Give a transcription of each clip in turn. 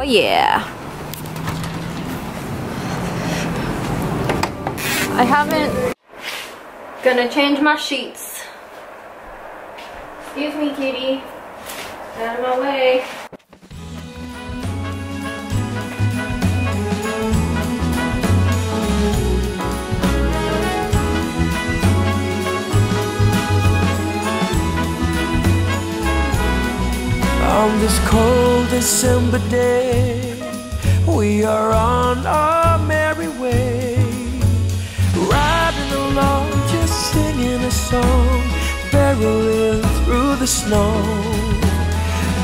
yeah. I haven't. Gonna change my sheets. Excuse me, kitty. Out of my way. On this cold December day, we are on our merry way, riding along, just singing a song, barreling through the snow.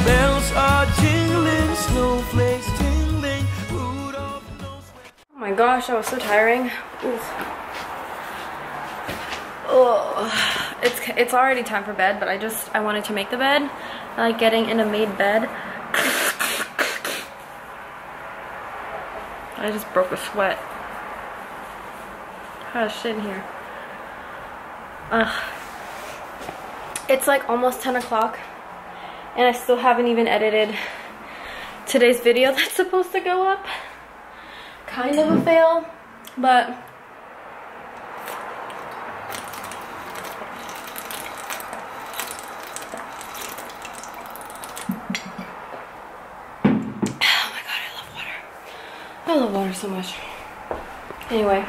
Bells are jingling, snowflakes tingling, Rudolph knows where. Oh my gosh, that was so tiring. Oof. Oh, it's already time for bed, but I wanted to make the bed. I like getting in a made bed. I just broke a sweat. How to shit in here. It's like almost 10 o'clock and I still haven't even edited today's video that's supposed to go up. Kind of a fail, but I love water so much. Anyway,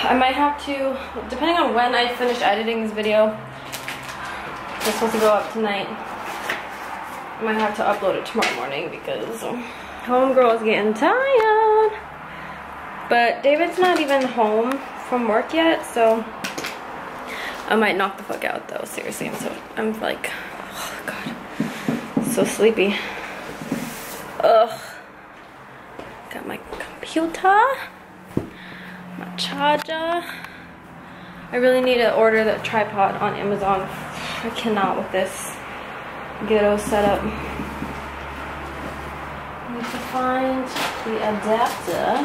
I might have to, depending on when I finish editing this video, it's supposed to go up tonight. I might have to upload it tomorrow morning because homegirl is getting tired. But David's not even home from work yet, so I might knock the fuck out though. Seriously, I'm like, oh god, so sleepy. Ugh. Got my computer, my charger. I really need to order the tripod on Amazon. I cannot with this ghetto setup. I need to find the adapter.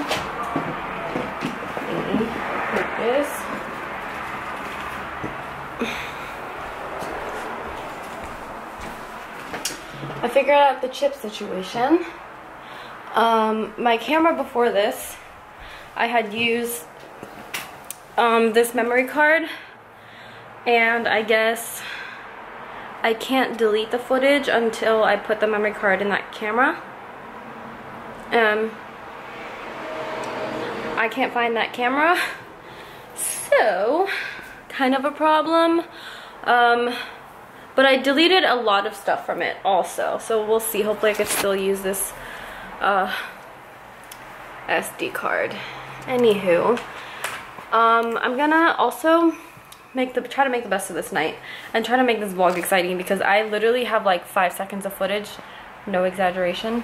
Here it is. I figured out the chip situation. My camera before this, I had used this memory card, and I guess I can't delete the footage until I put the memory card in that camera. I can't find that camera, so kind of a problem. But I deleted a lot of stuff from it also, so we'll see. Hopefully I could still use this SD card. Anywho, I'm gonna also try to make the best of this night and try to make this vlog exciting, because I literally have like 5 seconds of footage, no exaggeration.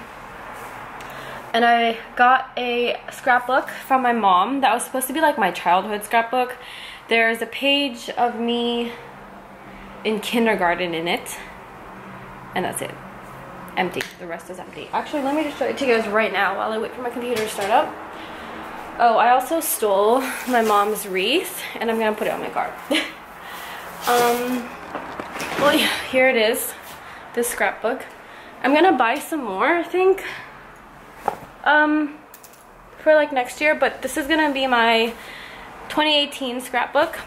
And I got a scrapbook from my mom that was supposed to be like my childhood scrapbook. There's a page of me in kindergarten in it, and that's it. Empty. The rest is empty. Actually, let me just show it to you guys right now while I wait for my computer to start up. Oh, I also stole my mom's wreath, and I'm gonna put it on my car. Well, yeah, here it is, this scrapbook. I'm gonna buy some more, I think, for like next year, but this is gonna be my 2018 scrapbook.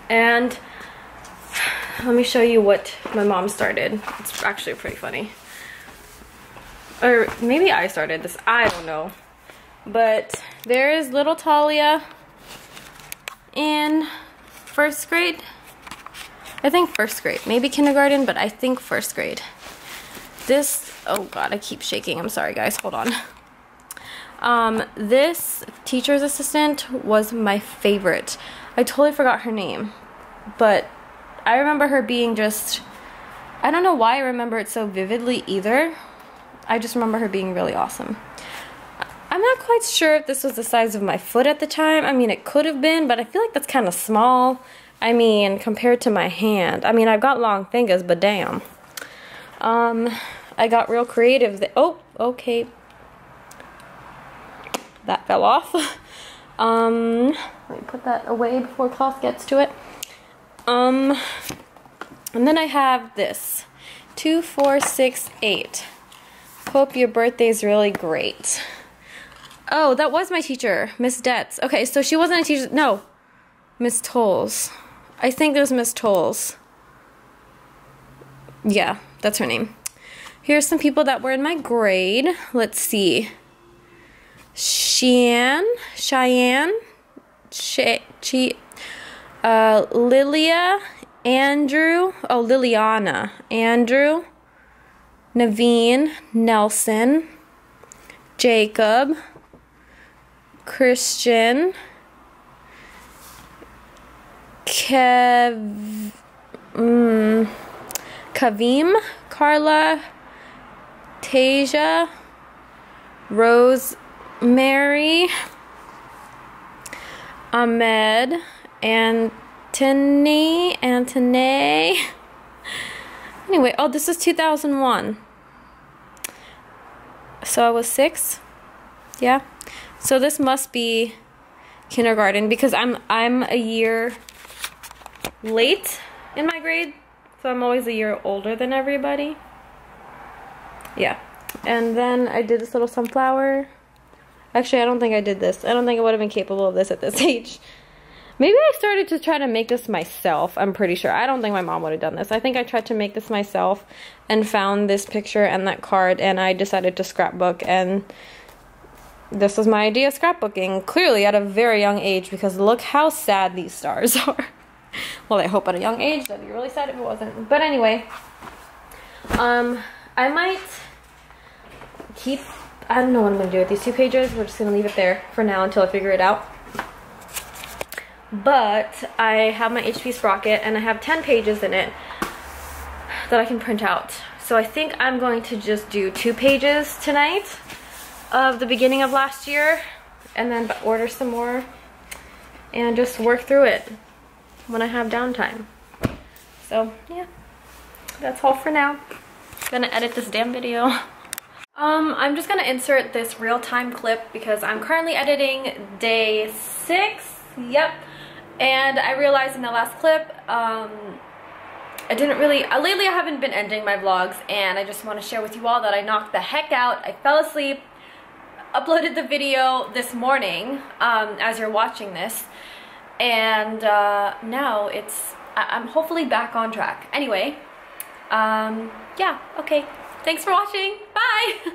And let me show you what my mom started. It's actually pretty funny. Or maybe I started this, I don't know. But there is little Talia in first grade. I think first grade, maybe kindergarten, but I think first grade. This, oh god, I keep shaking. I'm sorry guys, hold on. This teacher's assistant was my favorite. I totally forgot her name, but I remember her being just, I don't know why I remember it so vividly either. I just remember her being really awesome. I'm not quite sure if this was the size of my foot at the time. I mean, it could have been, but I feel like that's kind of small. I mean, compared to my hand. I mean, I've got long fingers, but damn. I got real creative. Oh, okay. That fell off. Let me put that away before class gets to it. And then I have this 2, 4, 6, 8. Hope your birthday's really great. Oh, that was my teacher, Miss Detz. Okay, so she wasn't a teacher. No, Miss Tolles. I think there's Miss Tolles. Yeah, that's her name. Here's some people that were in my grade. Let's see. Cheyenne, Lilia, Andrew, oh, Liliana, Andrew, Naveen, Nelson, Jacob, Christian, Kavim, Carla, Tasia, Rosemary, Ahmed, Antony. Anyway, oh, this is 2001. So I was 6. Yeah. So this must be kindergarten because I'm a year late in my grade. So I'm always a year older than everybody. Yeah. And then I did this little sunflower. Actually, I don't think I did this. I don't think I would have been capable of this at this age. Maybe I started to try to make this myself. I'm pretty sure. I don't think my mom would have done this. I think I tried to make this myself and found this picture and that card, and I decided to scrapbook, and this was my idea of scrapbooking, clearly at a very young age, because look how sad these stars are. Well, I hope at a young age. That'd be really sad if it wasn't. But anyway, I might keep, I don't know what I'm going to do with these 2 pages. We're just going to leave it there for now until I figure it out. But I have my HP Sprocket and I have 10 pages in it that I can print out. So I think I'm going to just do 2 pages tonight of the beginning of last year and then order some more and just work through it when I have downtime. So yeah, that's all for now. I'm gonna edit this damn video. I'm just gonna insert this real-time clip because I'm currently editing day 6. Yep. And I realized in the last clip, I didn't really, lately I haven't been ending my vlogs, and I just want to share with you all that I knocked the heck out. I fell asleep, uploaded the video this morning, as you're watching this, and now I'm hopefully back on track. Anyway, yeah, okay. Thanks for watching. Bye!